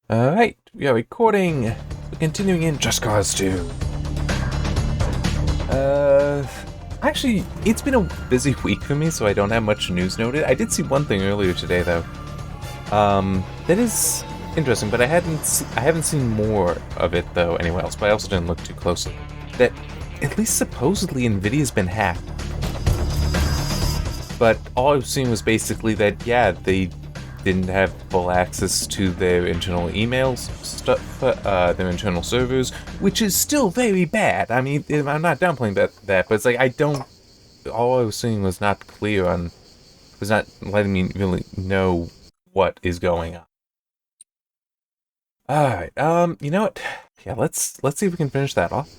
Alright, we are recording. We're continuing in Just Cause 2. Actually, it's been a busy week for me, so I don't have much news noted. I did see one thing earlier today, though. That is interesting, but I haven't seen more of it, though, anywhere else, but I also didn't look too closely. That, at least supposedly, NVIDIA's been hacked. But all I've seen was basically that, yeah, they didn't have full access to their internal emails stuff, their internal servers, which is still very bad. I mean, I'm not downplaying that, but it's like all I was seeing was not clear on, was not letting me really know what is going on. All right, you know what? Yeah, let's see if we can finish that off.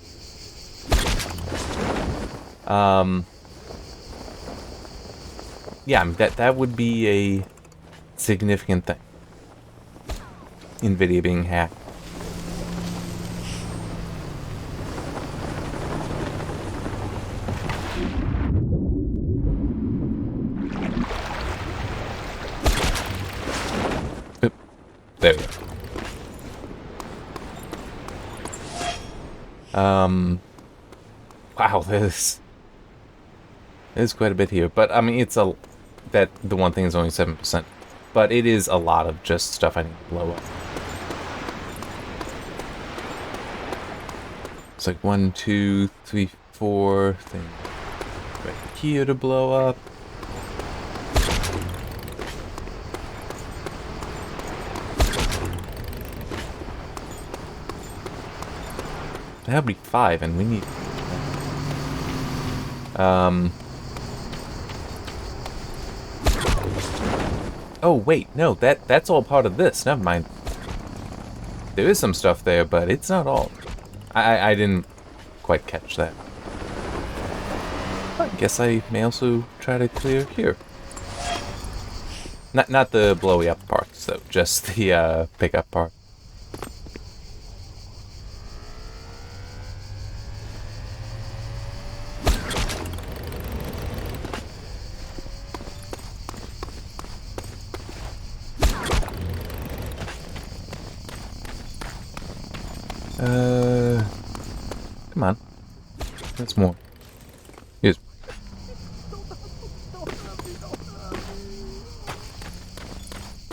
Yeah, I mean, that would be a significant thing. NVIDIA being hacked. Oop, there we go. Wow, there's quite a bit here, but I mean, the one thing is only 7%, but it is a lot of just stuff I need to blow up. It's like 1, 2, 3, 4 things right here to blow up. That'll be 5, and we need. Oh wait, no, that's all part of this. Never mind. There is some stuff there, but it's not all. I didn't quite catch that. I guess I may also try to clear here. Not the blowy up parts though, just the pickup part. Come on. That's more. Yes.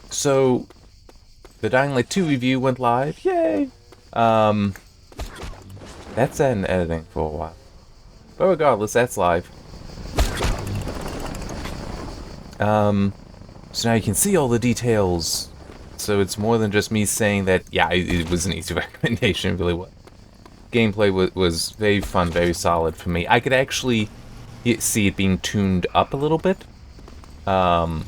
So, the Dying Light 2 review went live. Yay! That's in editing for a while. But regardless, that's live. So now you can see all the details. So it's more than just me saying that, yeah, it was an easy recommendation, it really was. Gameplay was very fun, very solid for me. I could actually see it being tuned up a little bit. But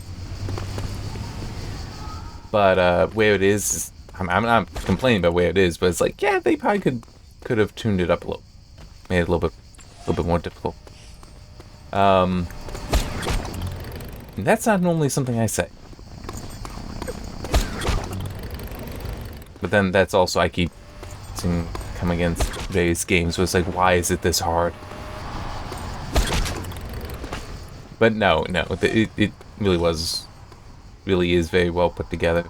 where it is, I'm not complaining about where it is, but it's like, yeah, they probably could have tuned it up a little, made it a little bit more difficult. And that's not normally something I say. But then that's also, I keep seeing come against various games where it's like, why is it this hard? But no, it really is very well put together.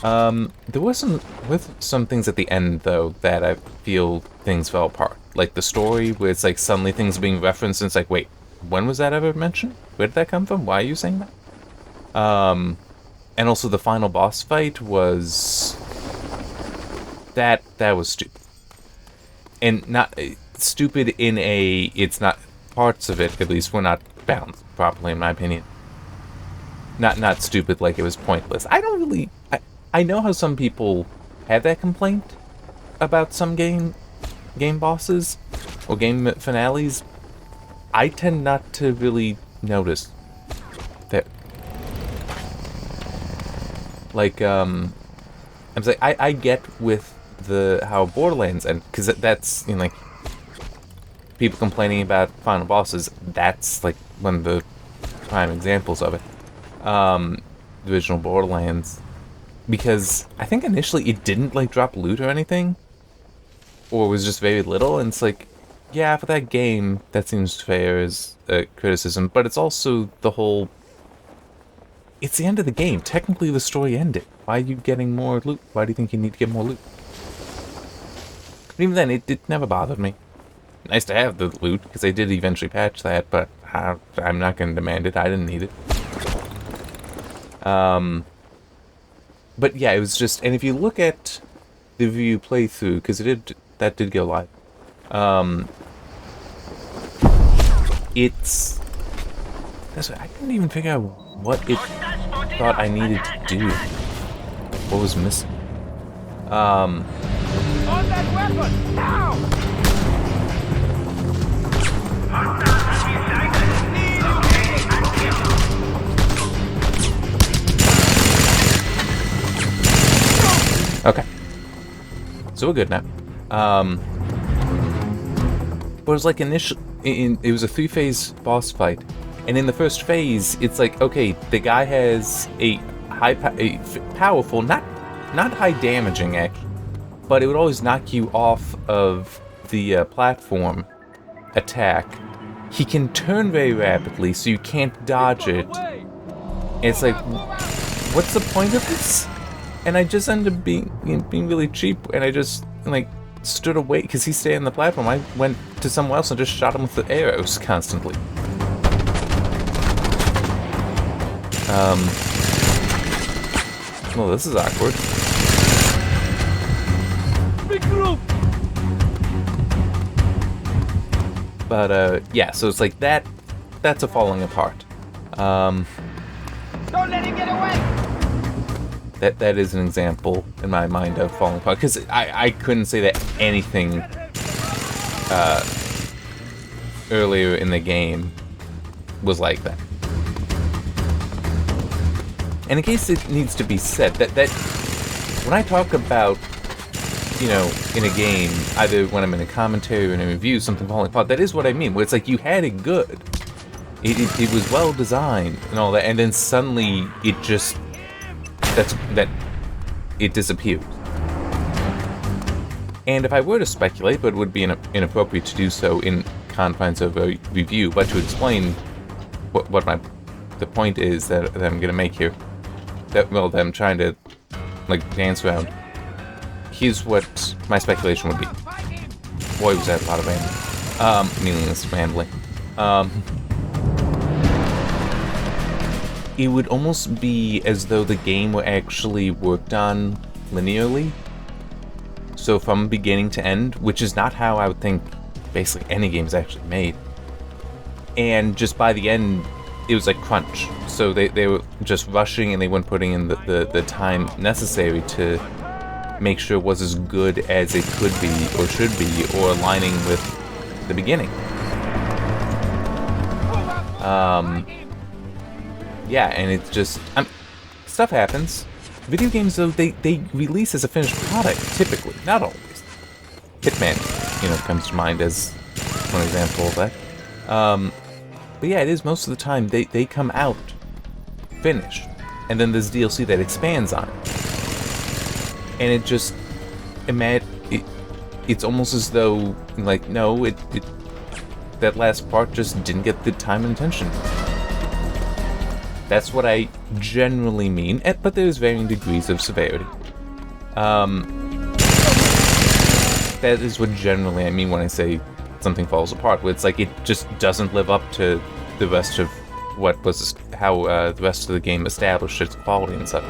There were some things at the end though that I feel things fell apart. Like the story where it's like suddenly things are being referenced and it's like, wait, when was that ever mentioned? Where did that come from? Why are you saying that? And also the final boss fight was that was stupid. And not stupid in a, it's not, parts of it at least were not balanced properly in my opinion. Not stupid like it was pointless. I know how some people have that complaint about some game bosses or game finales. I tend not to really notice that. Like, I'm saying, I get with how Borderlands end, because that's, you know, like, people complaining about final bosses, that's like one of the prime examples of it. The original Borderlands, because I think initially it didn't like drop loot or anything, or was just very little, and it's like, yeah, for that game that seems fair as a criticism, but it's also the whole it's the end of the game. Technically, the story ended. Why are you getting more loot? Why do you think you need to get more loot? But even then, it never bothered me. Nice to have the loot, because they did eventually patch that, but I'm not going to demand it. I didn't need it. But yeah, it was just... And if you look at the review playthrough, because that did go live, it's... I couldn't even figure out what it thought I needed to do. What was missing? On that weapon! Now! Okay. So we're good now. But it was like it was a 3-phase boss fight. And in the first phase, it's like, okay, the guy has a powerful, not high damaging actually, but it would always knock you off of the platform attack. He can turn very rapidly, so you can't dodge it. And it's like, what's the point of this? And I just ended up being really cheap, and I just like stood away because he stayed on the platform. I went to somewhere else and just shot him with the arrows constantly. Well, this is awkward. Big group. But, yeah, so it's like that's a falling apart. Don't let him get away! That is an example in my mind of falling apart, because I couldn't say that anything earlier in the game was like that. And in case it needs to be said, that when I talk about, you know, in a game, either when I'm in a commentary or in a review, something falling apart, that is what I mean, where it's like you had it good. It was well designed and all that, and then suddenly it just... it disappears. And if I were to speculate, but it would be inappropriate to do so in confines of a review, but to explain what the point is that I'm going to make here, that I'm trying to like dance around. Here's what my speculation would be. Boy, was that a lot of rambling. Meaningless rambling. It would almost be as though the game were actually worked on linearly. So from beginning to end, which is not how I would think basically any game is actually made. And just by the end, it was like crunch. So they were just rushing and they weren't putting in the time necessary to make sure it was as good as it could be or should be, or aligning with the beginning. Yeah, and it's just... stuff happens. Video games, though, they release as a finished product, typically. Not always. Hitman, you know, comes to mind as one example of that. But yeah, it is most of the time they come out finished. And then there's DLC that expands on it. And it just... it's almost as though, like, no, that last part just didn't get the time and attention. That's what I generally mean, but there's varying degrees of severity. That is what generally I mean when I say something falls apart, where it's like it just doesn't live up to the rest of what was how the rest of the game established its quality and such.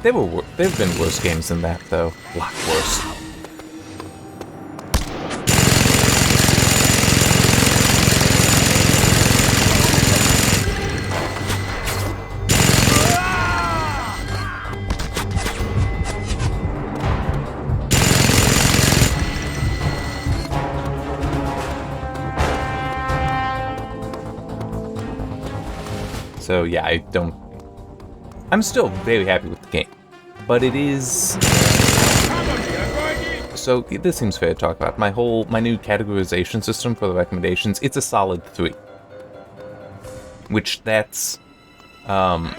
There've been worse games than that, though. A lot worse. So yeah, I'm still very happy with the game, but it is... So this seems fair to talk about. My new categorization system for the recommendations, it's a solid 3. Which that's... 2,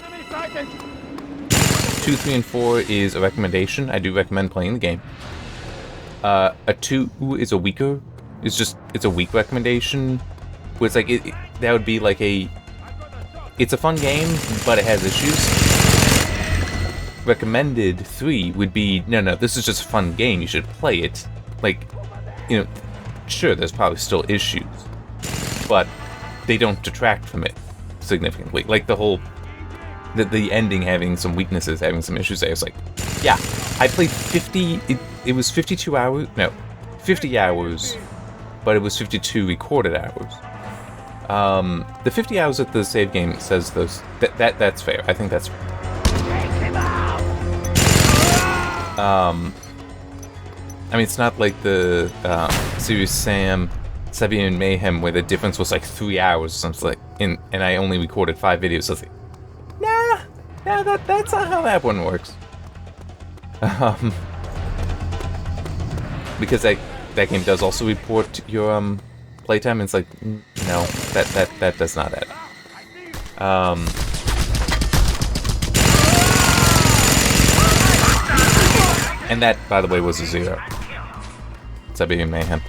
3, and 4 is a recommendation. I do recommend playing the game. A 2 is a weaker it's a weak recommendation. Where it's like, that would be like it's a fun game, but it has issues. Recommended 3 would be, no, this is just a fun game, you should play it. Like, sure, there's probably still issues, but they don't detract from it significantly. Like the ending having some weaknesses, having some issues there. It's like, yeah, I played 50, it was 52 hours, no, 50 hours, but it was 52 recorded hours. The 50 hours that the save game says that's fair. I think that's fair. I mean, it's not like the Serious Sam, Siberian Mayhem, where the difference was like 3 hours or something. Like, and I only recorded 5 videos. So I was like, nah, that's not how that one works. Because that game does also report your playtime. And it's like, no, that does not add. And that, by the way, was a 0. Siberian Mayhem.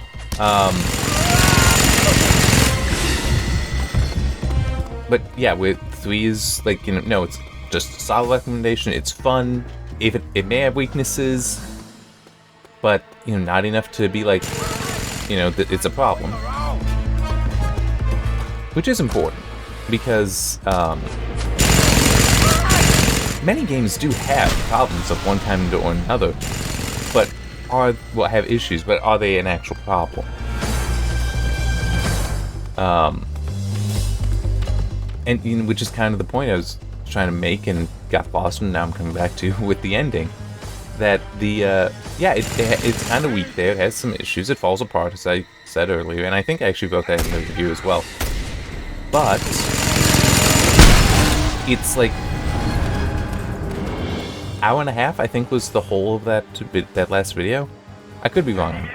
But yeah, with 3 is like, no, it's just a solid recommendation. It's fun. If it may have weaknesses, but not enough to be like, that it's a problem. Which is important because many games do have problems of one kind or another, but have issues, but are they an actual problem? And which is kind of the point I was trying to make and got lost, and now I'm coming back to with the ending. That it's kind of weak there. It has some issues. It falls apart, as I said earlier, and I think I actually wrote that in the review as well. But it's like hour and a half, I think, was the whole of that last video. I could be wrong.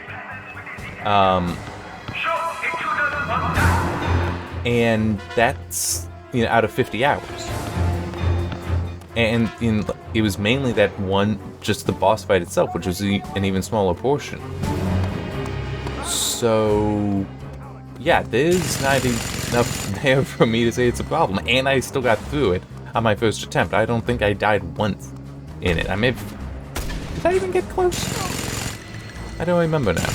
And that's out of 50 hours. And it was mainly that one, just the boss fight itself, which was an even smaller portion. So yeah, there's not enough there for me to say it's a problem. And I still got through it on my first attempt. I don't think I died once in it. Did I even get close? I don't remember now.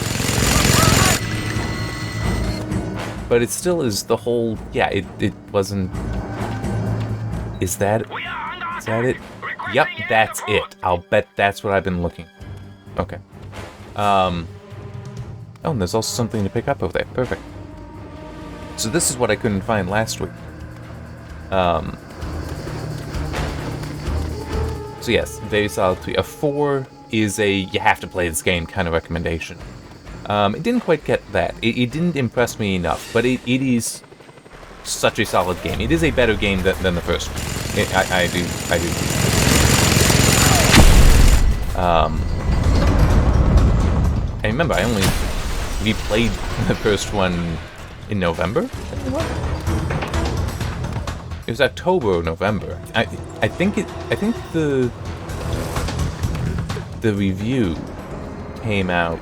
But it still is the whole, it wasn't... Is that it? Yep, that's it. I'll bet that's what I've been looking. Okay. Oh, and there's also something to pick up over there. Perfect. So this is what I couldn't find last week. So yes, very solid 3. A 4 is a you have to play this game kind of recommendation. It didn't quite get that. It didn't impress me enough, but it is such a solid game. It is a better game than the first one. I do. I remember I only replayed the first one in November. It was October or November. I think the review came out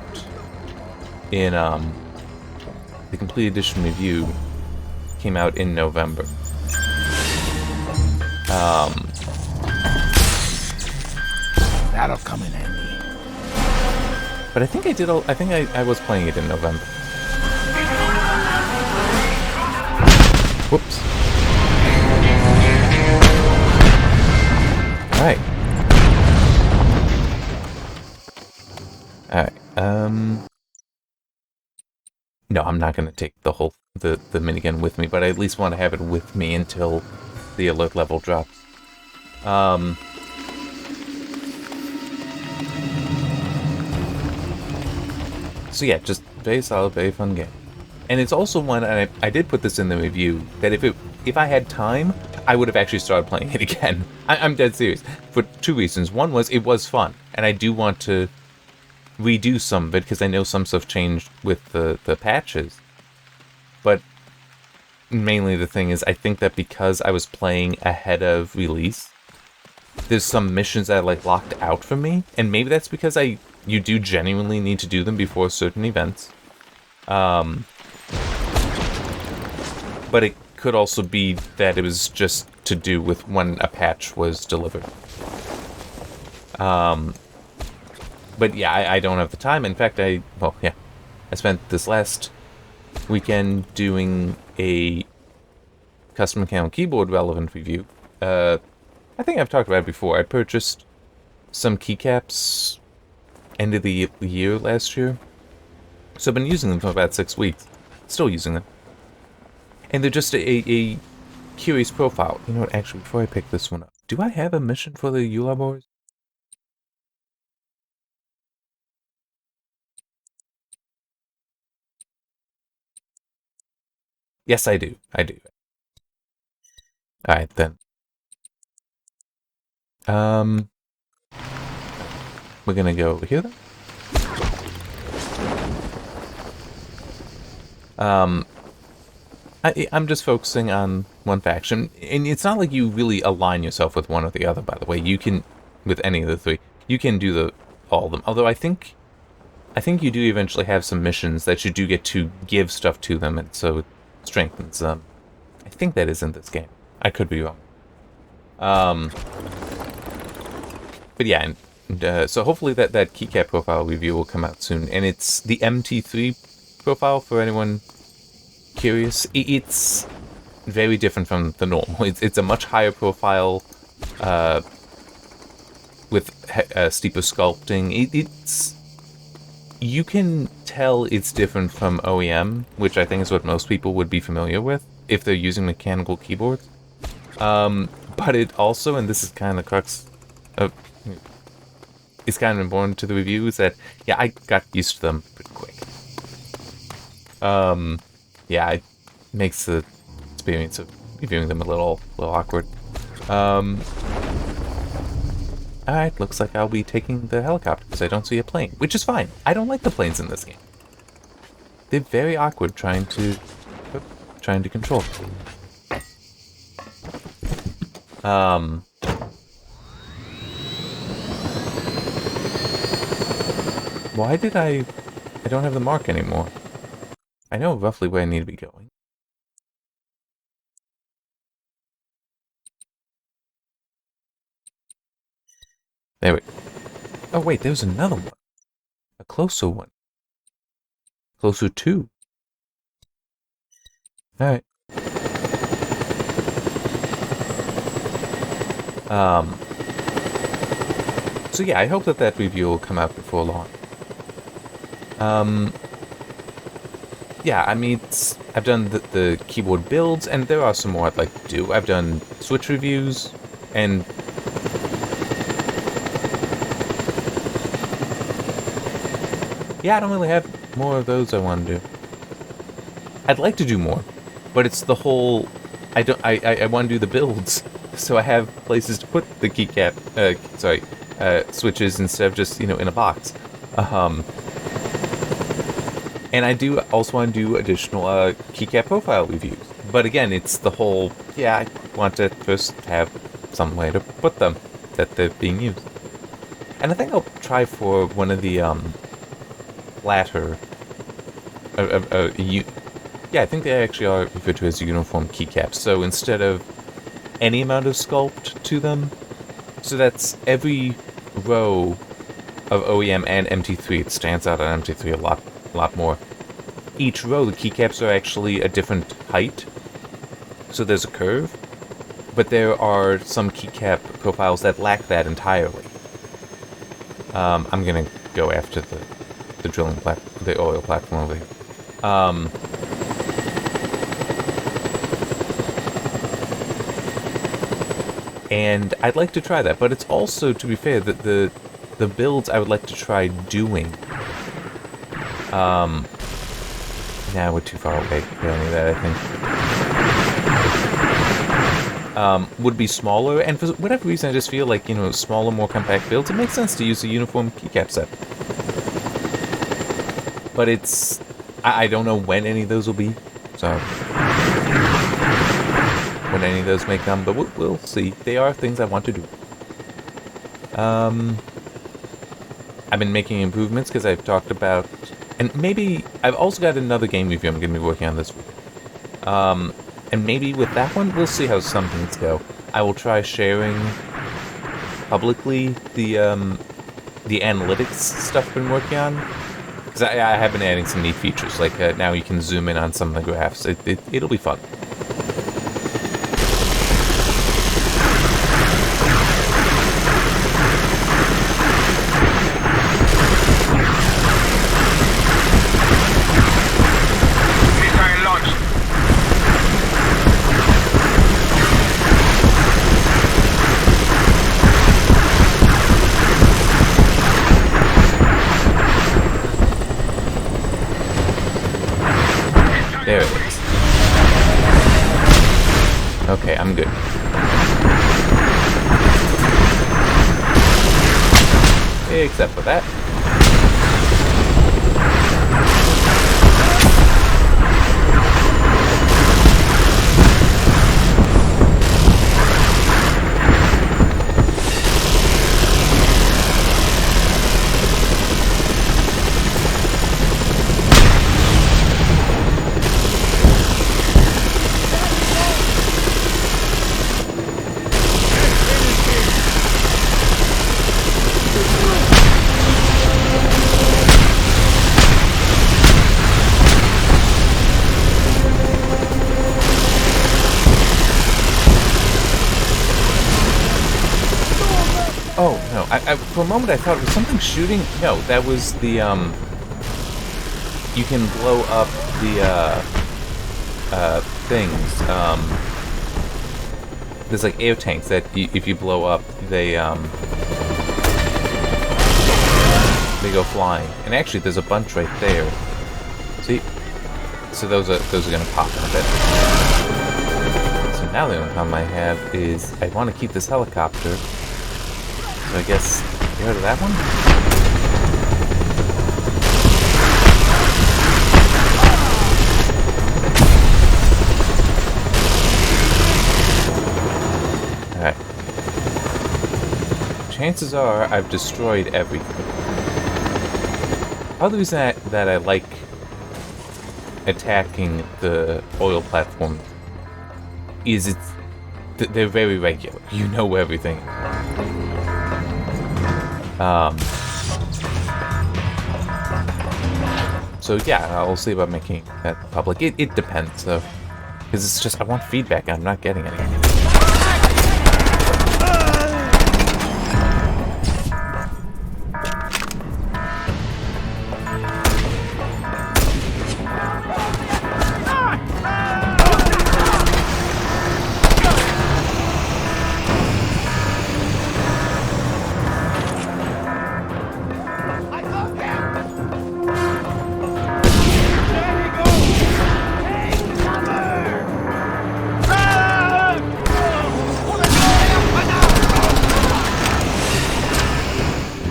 in the complete edition review came out in November. That'll come in handy. But I think I was playing it in November. Whoops. Alright. No, I'm not gonna take the whole the minigun with me, but I at least want to have it with me until the alert level drops. So yeah, just very solid, very fun game. And it's also one, and I did put this in the review, that if I had time, I would have actually started playing it again. I'm dead serious. For 2 reasons. One was, it was fun, and I do want to redo some of it, because I know some stuff changed with the patches. But mainly the thing is, I think that because I was playing ahead of release, there's some missions that are like locked out for me, and maybe that's because you do genuinely need to do them before certain events. But it could also be that it was just to do with when a patch was delivered. But yeah, I don't have the time. In fact, I spent this last weekend doing a custom mechanical keyboard relevant review. I think I've talked about it before. I purchased some keycaps end of the year last year. So I've been using them for about 6 weeks. Still using them. And they're just a curious profile. You know what, actually, before I pick this one up, do I have a mission for the EULA boys? Yes, I do. I do. Alright, then. We're gonna go over here, then. I'm just focusing on one faction, and it's not like you really align yourself with one or the other, by the way. You can, with any of the three, you can do all of them. Although I think you do eventually have some missions that you do get to give stuff to them, and so it strengthens them. I think that is in this game. I could be wrong. But yeah, and so hopefully that keycap profile review will come out soon, and it's the MT3 profile for anyone curious. It's very different from the normal. It's a much higher profile with steeper sculpting. You can tell it's different from OEM, which I think is what most people would be familiar with if they're using mechanical keyboards. But it also, and this is kind of the crux of, it's kind of important to the review, is that, yeah, I got used to them pretty quick. Yeah, it makes the experience of reviewing them a little awkward. Alright, looks like I'll be taking the helicopter because I don't see a plane, which is fine. I don't like the planes in this game. They're very awkward trying to control. Why did I don't have the mark anymore. I know roughly where I need to be going. There we go. Oh wait, there's another one. A closer one. Closer to. Alright. So yeah, I hope that review will come out before long. Yeah, I mean, I've done the keyboard builds, and there are some more I'd like to do. I've done Switch reviews, and yeah, I don't really have more of those I want to do. I'd like to do more, but it's the whole, I want to do the builds, so I have places to put the keycap, switches instead of just, in a box. And I do also want to do additional keycap profile reviews. But again, it's the whole, yeah, I want to first have some way to put them, that they're being used. And I think I'll try for one of the latter, yeah, I think they actually are referred to as uniform keycaps. So instead of any amount of sculpt to them, so that's every row of OEM and MT3. It stands out on MT3 a lot more. Each row, the keycaps are actually a different height, so there's a curve, but there are some keycap profiles that lack that entirely. I'm gonna go after the drilling the oil platform over here. And I'd like to try that, but it's also, to be fair, that the builds I would like to try doing. Nah, we're too far away for any of that, I think. Would be smaller, and for whatever reason, I just feel like, smaller, more compact builds, it makes sense to use a uniform keycap set. But it's, I don't know when any of those will be, so when any of those may come, but we'll see. They are things I want to do. I've been making improvements because I've talked about And maybe I've also got another game review I'm going to be working on this week. And maybe with that one, we'll see how some things go. I will try sharing publicly the analytics stuff I've been working on. Because I have been adding some neat features, like now you can zoom in on some of the graphs. It'll be fun. Missile launched. There it is. Okay, I'm good. Except for that. Oh, no. I for a moment I thought it was something shooting. No, that was the, you can blow up the, things. There's like air tanks that if you blow up, they go flying. And actually, there's a bunch right there. See? So those are gonna pop in a bit. So now the only problem I have is I want to keep this helicopter. So I guess get rid of that one. Alright. Chances are I've destroyed everything. Other reason that I like attacking the oil platform is they're very regular. You know everything. So yeah, I'll see about making that public. It depends, though. Because it's just, I want feedback, and I'm not getting any.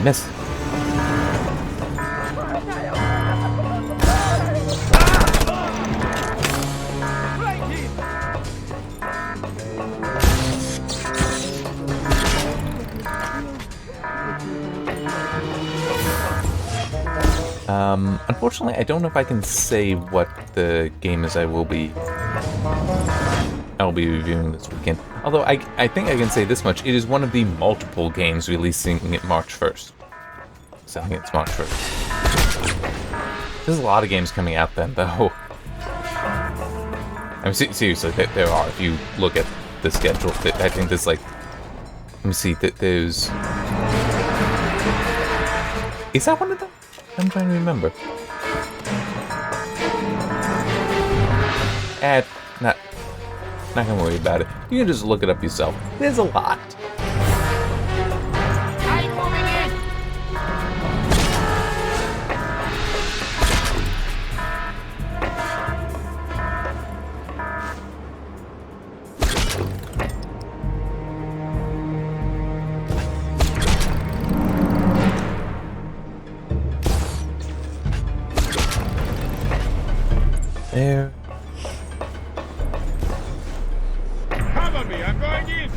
Miss. Unfortunately, I don't know if I can say what the game is I will be reviewing this weekend. Although I think I can say this much: it is one of the multiple games releasing it March 1st. So I think it's March 1st. There's a lot of games coming out then, though. I mean, seriously, there are. If you look at the schedule, I think there's like, let me see, there's. Is that one of them? I'm trying to remember. Not gonna worry about it. You can just look it up yourself. There's a lot. I'm moving in. There. Cover me, I'm going in.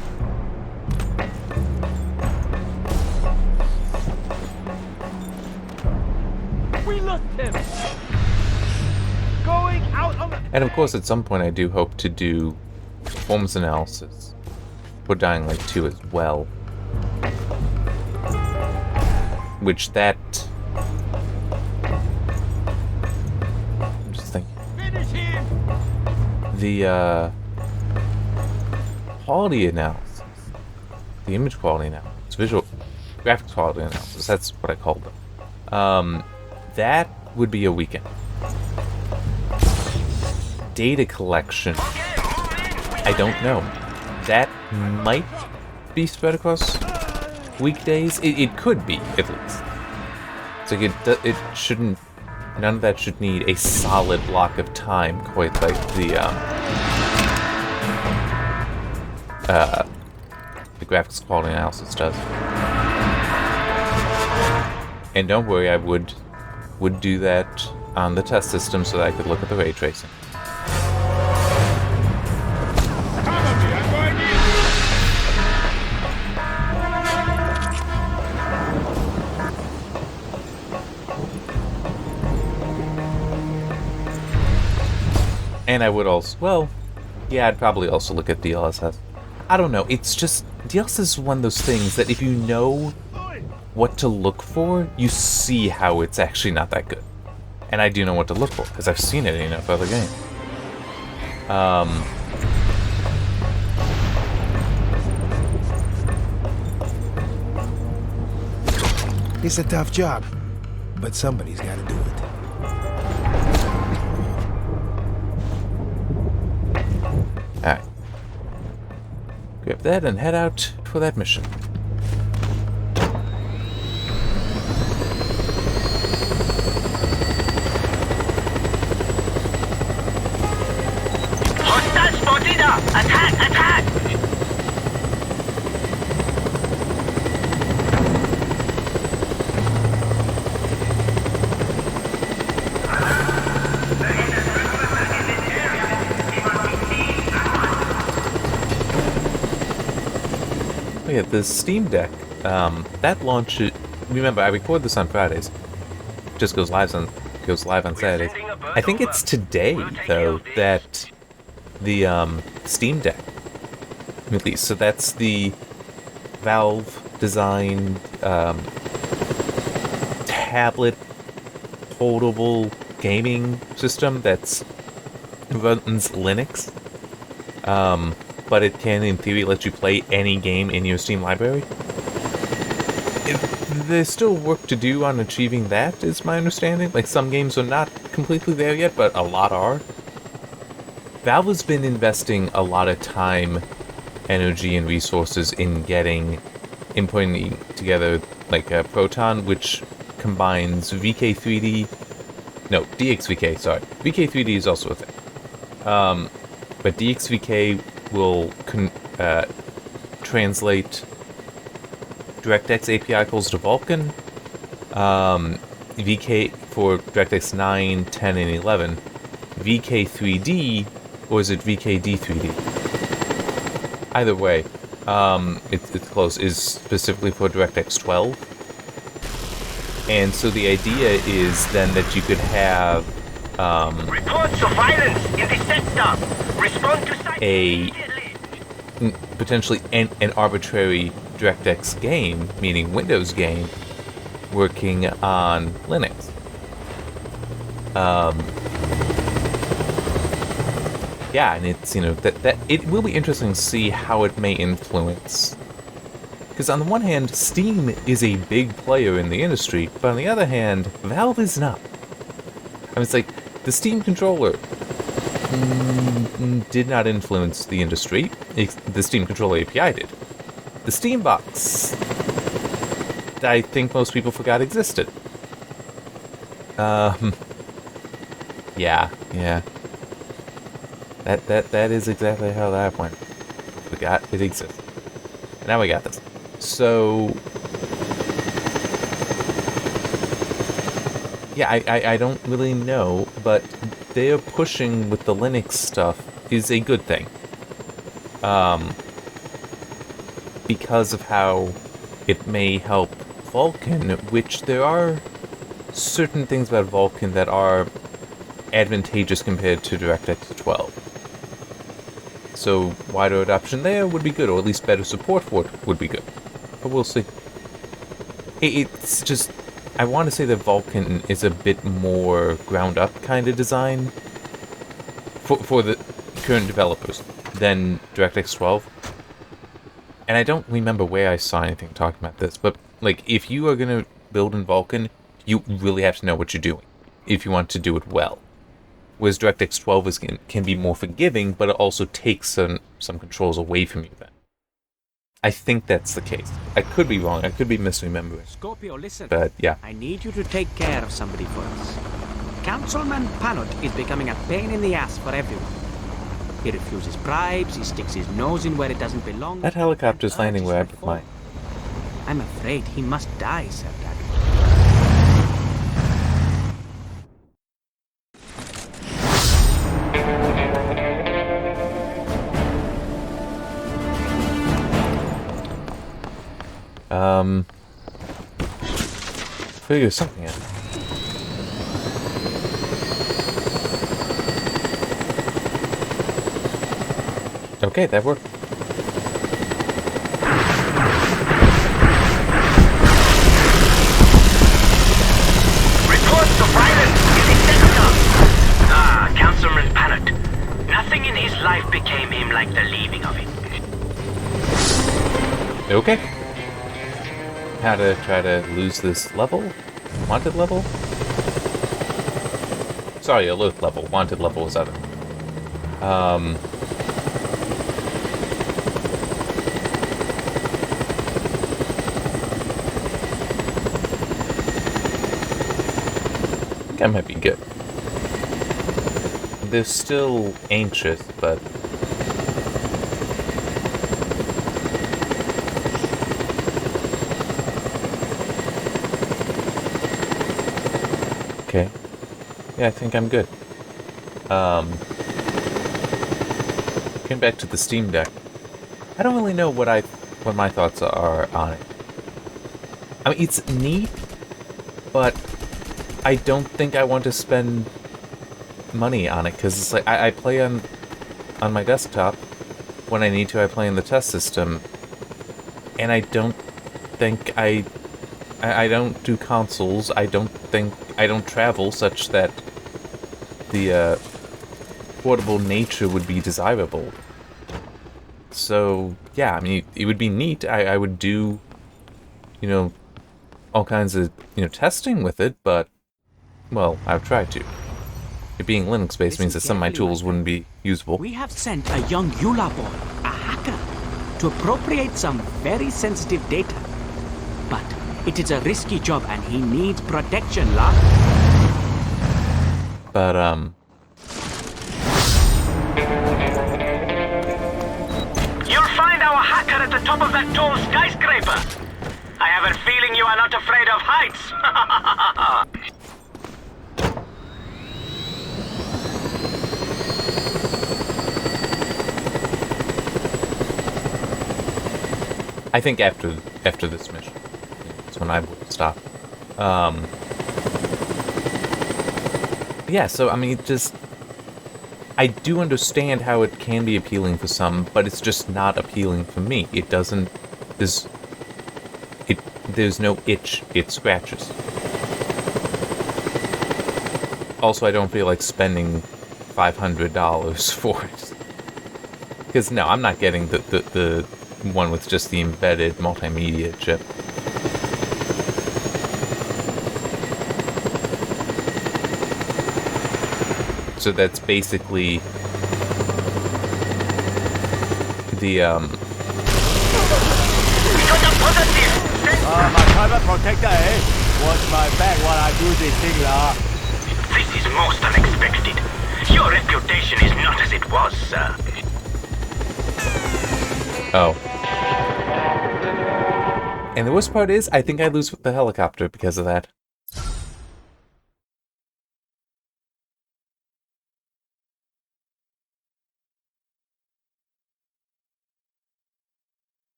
We lost him. And of course, at some point, I do hope to do performance analysis for Dying Light 2 as well. Which that... I'm just thinking. Finish him! The, quality analysis. The image quality analysis. Visual... graphics quality analysis. That's what I called them. That would be a weekend. Data collection, I don't know. That might be spread across weekdays. It could be, at least. So it shouldn't... None of that should need a solid block of time, quite like the graphics quality analysis does. And don't worry, I would do that on the test system so that I could look at the ray tracing. And I would also, well, yeah, I'd probably also look at DLSS. I don't know, it's just, DLSS is one of those things that if you know what to look for, you see how it's actually not that good. And I do know what to look for, because I've seen it in enough other games. It's a tough job, but somebody's got to do it. Alright. Grab that and head out for that mission. Hostile spotted! Attack! Attack! Oh yeah, the Steam Deck, that launch, remember, I record this on Fridays. It just goes live on Saturdays. I think it's today, though, that the Steam Deck released. So that's the Valve-designed tablet portable gaming system that's runs Linux. But it can, in theory, let you play any game in your Steam library. There's still work to do on achieving that, is my understanding. Like, some games are not completely there yet, but a lot are. Valve has been investing a lot of time, energy, and resources in putting together, like, a Proton, which combines DXVK, sorry. VK3D is also a thing. But DXVK will translate DirectX API calls to Vulkan. VK for DirectX 9, 10, and 11. VK3D, or is it VKD3D? Either way, it's close, is specifically for DirectX 12. And so the idea is then that you could have Reports of violence in the sector. Respond to site potentially an arbitrary DirectX game, meaning Windows game, working on Linux. Yeah, and it's, that it will be interesting to see how it may influence. Because on the one hand, Steam is a big player in the industry, but on the other hand, Valve is not. I mean, it's like, the Steam controller did not influence the industry. The Steam controller API did. The Steam box, I think most people forgot existed. Yeah. That is exactly how that went. Forgot it existed. And now we got this. So... yeah, I don't really know, but they're pushing with the Linux stuff is a good thing. Because of how it may help Vulkan, which there are certain things about Vulkan that are advantageous compared to DirectX 12. So wider adoption there would be good, or at least better support for it would be good. But we'll see. It's just, I want to say that Vulkan is a bit more ground up kind of design for the current developers than DirectX 12. And I don't remember where I saw anything talking about this, but like if you are going to build in Vulkan, you really have to know what you're doing if you want to do it well. Whereas DirectX 12 can be more forgiving, but it also takes some controls away from you then. I think that's the case. I could be wrong. I could be misremembering. Scorpio, listen. But yeah. I need you to take care of somebody for us. Councilman Panot is becoming a pain in the ass for everyone. He refuses bribes, he sticks his nose in where it doesn't belong. That helicopter's landing where I put mine. I'm afraid he must die, Sir Dagger. Figure something out. Okay, that worked. Reports of violence in the sector. Ah, Councilman Panot. Nothing in his life became him like the leaving of it. Okay. How to try to lose this level? Wanted level? Sorry, alert level. Wanted level was other. I think I might be good. They're still anxious, but... Okay. Yeah, I think I'm good. Getting back to the Steam Deck. I don't really know what my thoughts are on it. I mean, it's neat, but I don't think I want to spend money on it, because it's like I play on my desktop. When I need to, I play in the test system, and I don't think I don't do consoles. I don't travel such that the portable nature would be desirable. So yeah, I mean, it would be neat. I would do, all kinds of testing with it, but well, I've tried to. It being Linux-based means that some of my tools wouldn't be usable. We have sent a young Eula boy, a hacker, to appropriate some very sensitive data. But it is a risky job and he needs protection, La. But, You'll find our hacker at the top of that tall skyscraper. I have a feeling you are not afraid of heights. I think after this mission, that's when I would stop. Yeah, so, I mean, I do understand how it can be appealing for some, but it's just not appealing for me. It doesn't... There's no itch it scratches. Also, I don't feel like spending $500 for it. Because, no, I'm not getting the one with just the embedded multimedia chip. So that's basically the my private protector, eh? Watch my back while I do this thing, lah. This is most unexpected. Your reputation is not as it was, sir. Oh. And the worst part is, I think I lose the helicopter because of that.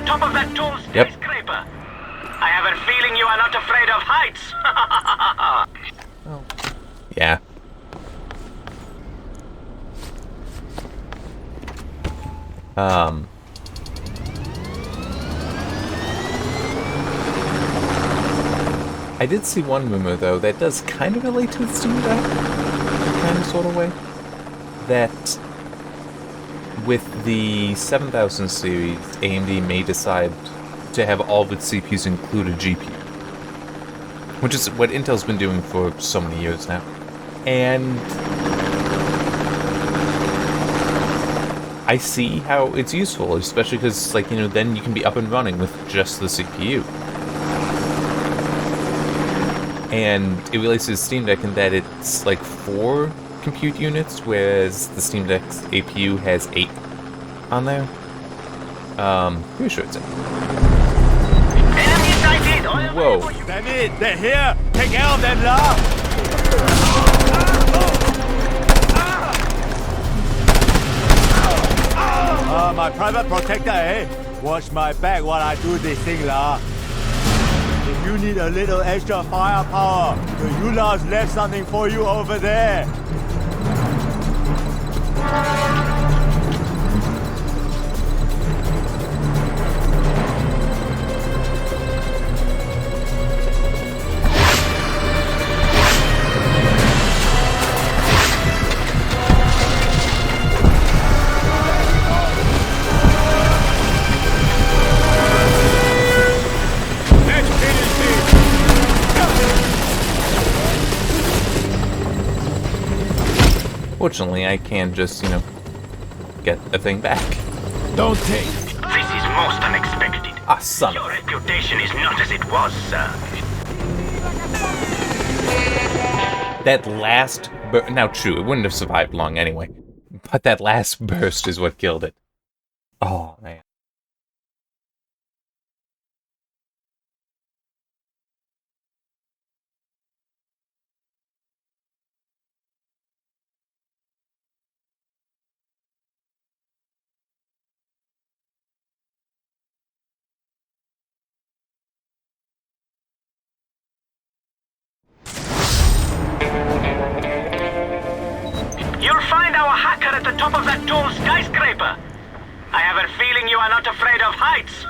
top of that tall skyscraper. I have a feeling you are not afraid of heights. Yeah. I did see one rumor, though, that does kind of relate to the Steam Deck, in a kind of sort of way. That with the 7000 series, AMD may decide to have all of its CPUs include a GPU. Which is what Intel's been doing for so many years now. And I see how it's useful, especially because, like, you know, then you can be up and running with just the CPU. And it relates to the Steam Deck in that it's like 4 compute units, whereas the Steam Deck's APU has 8 on there. Pretty sure it's 8. Enemy sighted! Whoa. Damn it! They're here! Take care of them, lah! My private protector, eh? Watch my back while I do this thing, lah. If you need a little extra firepower, the Yulas left something for you over there. Fortunately, I can just, you know, get the thing back. Don't take. This is most unexpected. Ah, son Your of a... reputation is not as it was, sir. That last burst... Now, true, it wouldn't have survived long anyway. But that last burst is what killed it. Oh, man. You'll find our hacker at the top of that tall skyscraper. I have a feeling you are not afraid of heights.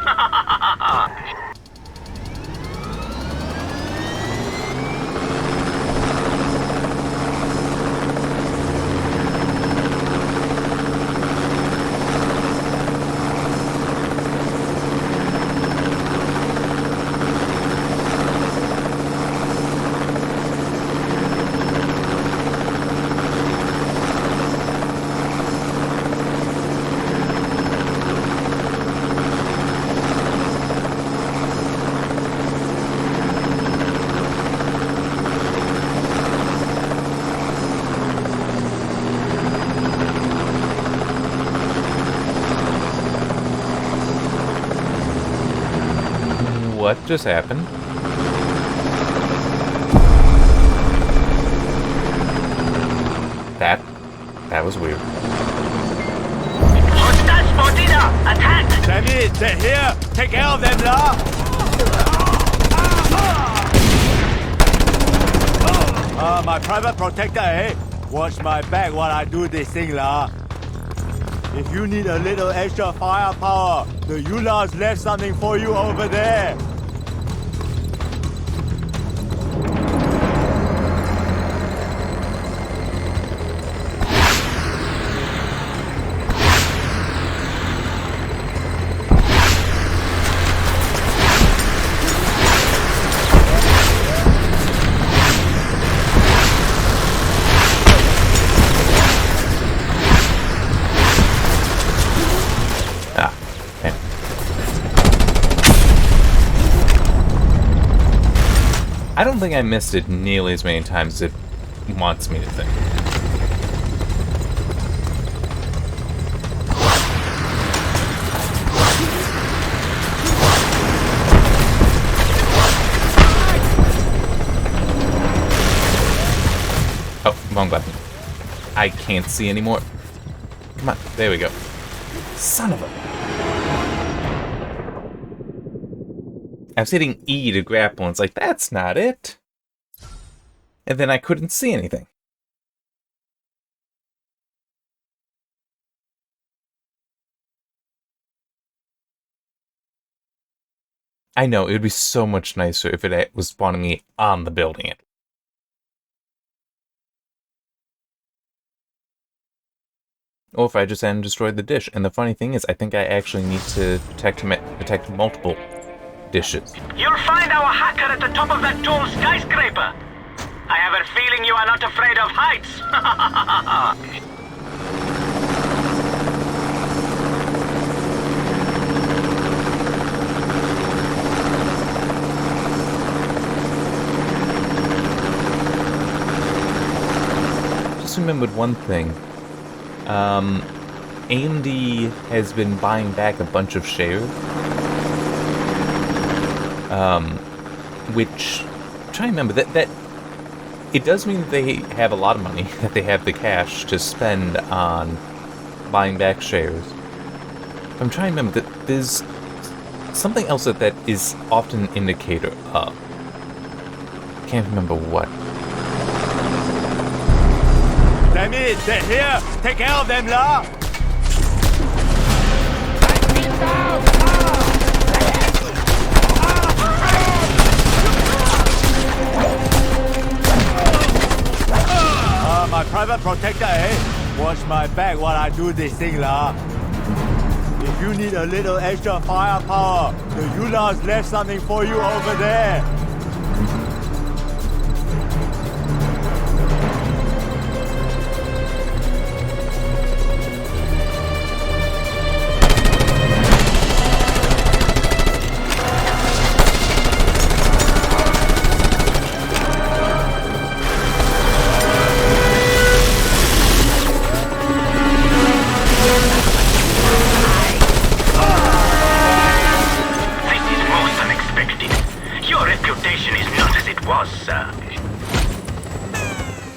What just happened? That was weird. Hostile spotted! Attack! Damn it! They're here! Take care of them, lah! My private protector, eh? Watch my back while I do this thing, lah. If you need a little extra firepower, the Yulas left something for you over there. I don't think I missed it nearly as many times as it wants me to think. Oh, wrong button. I can't see anymore. Come on, there we go. Son of a... I was hitting E to grapple, and it's like, that's not it. And then I couldn't see anything. I know, it would be so much nicer if it was spawning me on the building. Or if I just hadn't destroyed the dish. And the funny thing is, I think I actually need to protect multiple dishes. You'll find our hacker at the top of that tall skyscraper. I have a feeling you are not afraid of heights. Just remembered one thing. AMD has been buying back a bunch of shares. Which, I'm trying to remember, that it does mean that they have a lot of money, that they have the cash to spend on buying back shares. I'm trying to remember that there's something else that is often an indicator of. Can't remember what. Damn it, they're here! Take care of them, la! My private protector, eh? Watch my back while I do this thing, la. If you need a little extra firepower, the Yulas left something for you over there.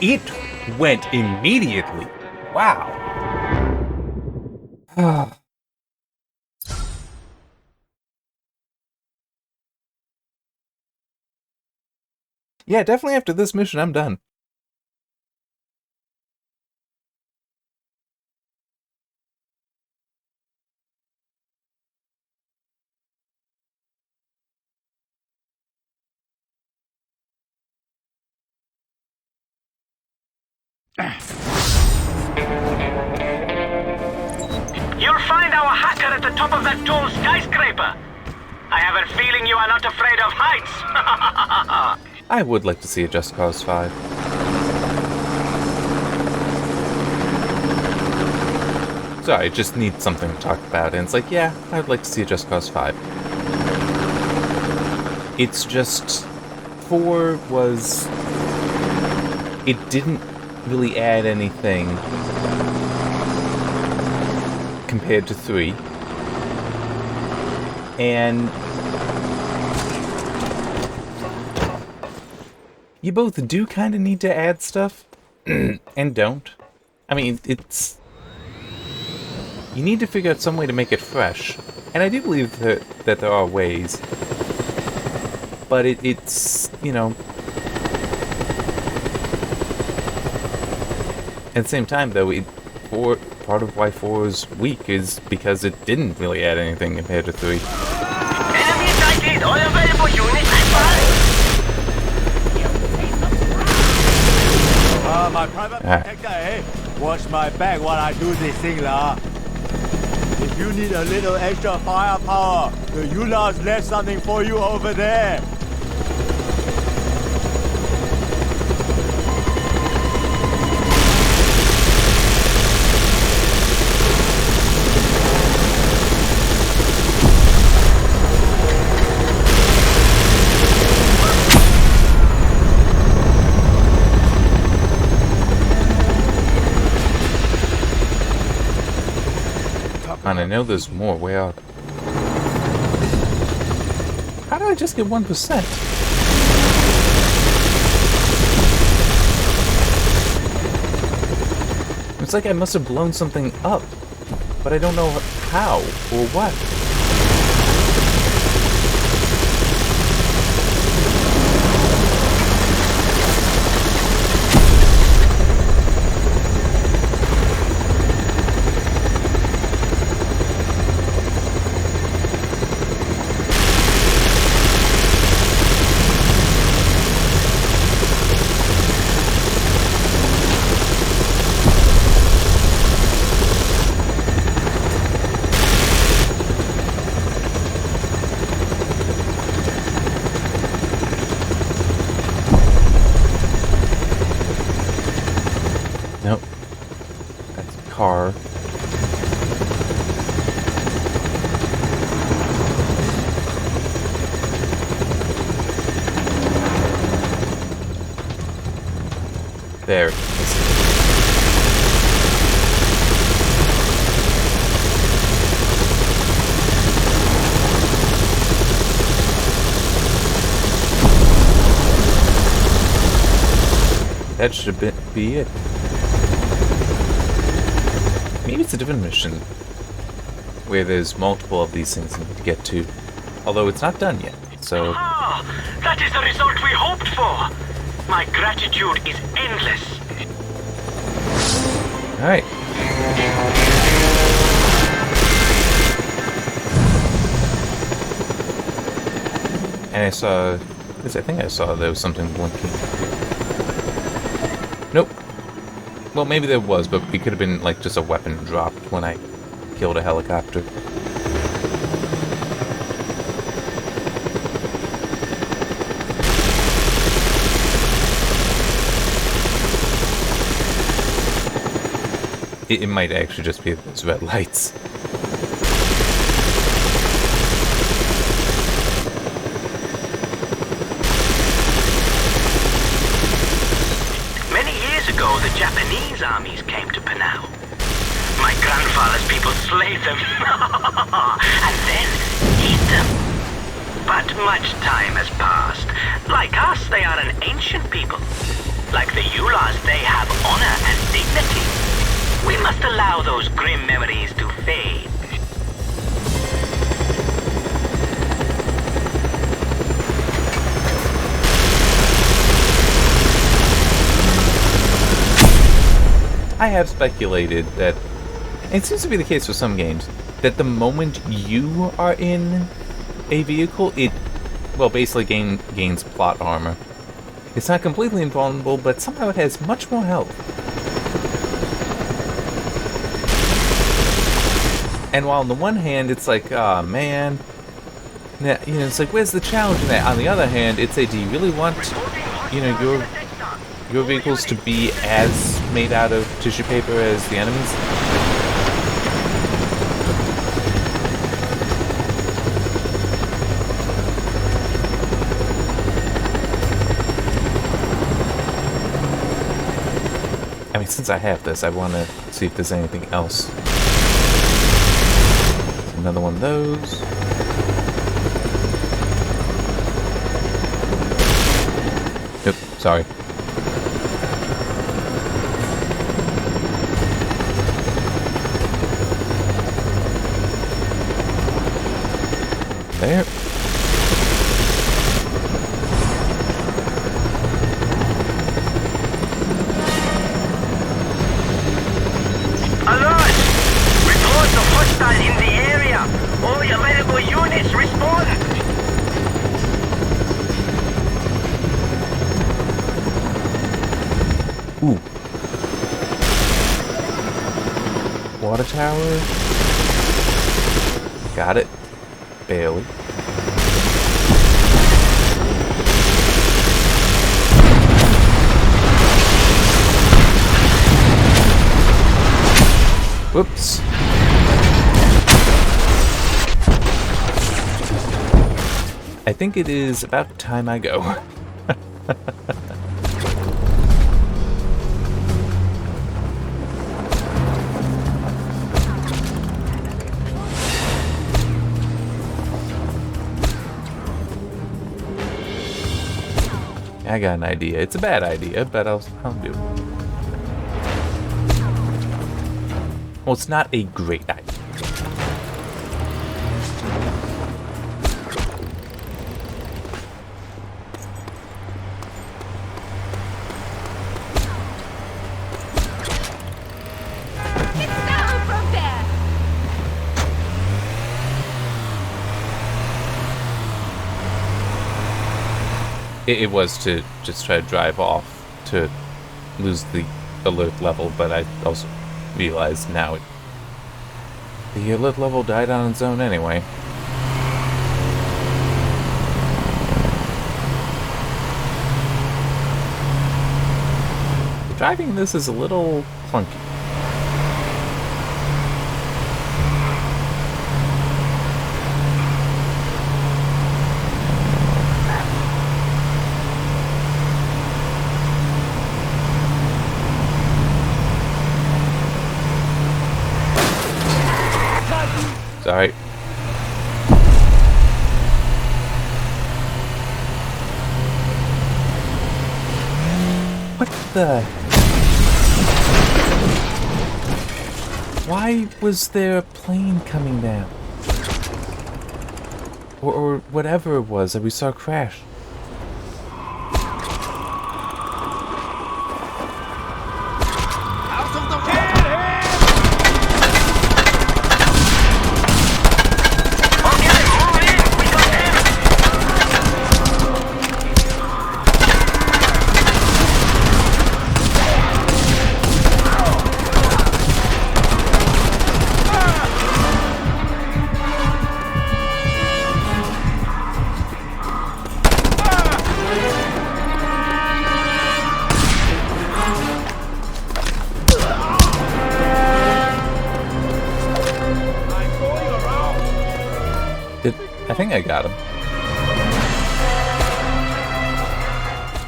It went immediately. Wow. Yeah, definitely after this mission, I'm done. You'll find our hacker at the top of that tall skyscraper. I have a feeling you are not afraid of heights. I would like to see a Just Cause 5. Sorry, I just need something to talk about, and it's like, yeah, I'd like to see a Just Cause 5. It's just... 4 was... It didn't really add anything compared to 3. And you both do kind of need to add stuff and don't. I mean, it's... You need to figure out some way to make it fresh. And I do believe that there are ways. But it's, you know... At the same time, though, part of why 4 is weak is because it didn't really add anything compared to 3. Enemy sighted! All available units My private protector, eh? Watch my back while I do this thing, la. If you need a little extra firepower, the Yulas left something for you over there. And I know there's more. Where are they? How did I just get 1%? It's like I must have blown something up, but I don't know how or what. There it is. That should be it. Maybe it's a different mission where there's multiple of these things you need to get to. Although it's not done yet, so... Ah, that is the result we hoped for. My gratitude is endless. Alright. And I saw... I think I saw there was something blinking. Nope. Well, maybe there was, but it could have been like just a weapon dropped when I killed a helicopter. It might actually just be those red lights. The Japanese armies came to Panau. My grandfather's people slayed them, and then eat them. But much time has passed. Like us, they are an ancient people. Like the Ulars, they have honor and dignity. We must allow those grim memories to fade. I have speculated that, and it seems to be the case with some games, that the moment you are in a vehicle, it, well, basically gains plot armor. It's not completely invulnerable, but somehow it has much more health. And while on the one hand, it's like, ah, man, yeah, you know, it's like, where's the challenge in that? On the other hand, it's a, do you really want, you know, your vehicles to be as made out of tissue paper as the enemies? I mean, since I have this, I want to see if there's anything else. Another one of those. Nope, sorry. There. Alert! Reports of hostile in the area. All available units respond. Ooh. Water tower. Got it. Barely. Whoops. I think it is about time I go. I got an idea. It's a bad idea, but I'll do it. Well, it's not a great idea. It was to just try to drive off to lose the alert level, but I also realized now the alert level died on its own anyway. Driving this is a little clunky. Alright. What the? Why was there a plane coming down? Or whatever it was that we saw crash. I think I got him.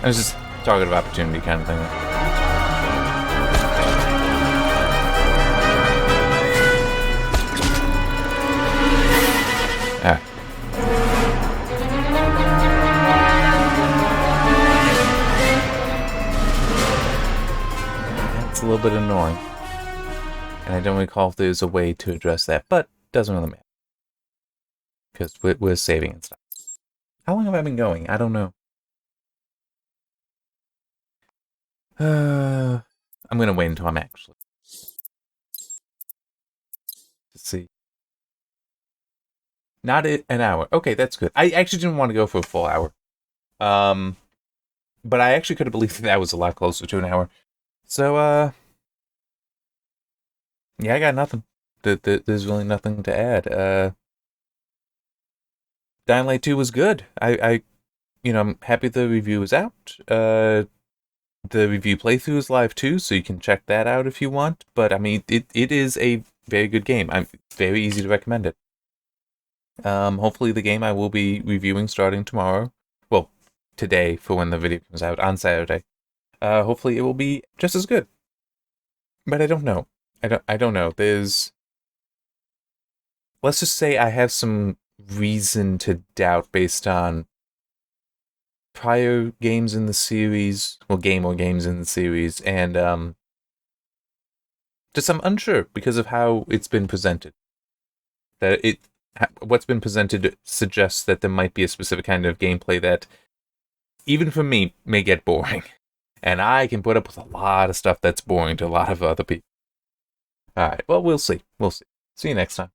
I was just target of opportunity kind of thing. Ah. That's a little bit annoying. And I don't recall if there's a way to address that, but doesn't really matter. Because we're saving and stuff. How long have I been going? I don't know. I'm gonna wait until I'm actually. Let's see. Not an hour. Okay, that's good. I actually didn't want to go for a full hour. But I actually could have believed that was a lot closer to an hour. So, yeah, I got nothing. There's really nothing to add. Dying Light 2 was good. I'm happy the review is out. The review playthrough is live too, so you can check that out if you want. But I mean, it is a very good game. I'm very easy to recommend it. Hopefully the game I will be reviewing starting tomorrow. Well, today for when the video comes out on Saturday. Hopefully it will be just as good. But I don't know. I don't know. Let's just say I have some reason to doubt based on prior games in the series, well, game or games in the series, and just I'm unsure because of how it's been presented. What's been presented suggests that there might be a specific kind of gameplay that, even for me, may get boring, and I can put up with a lot of stuff that's boring to a lot of other people. All right, well, we'll see. We'll see. See you next time.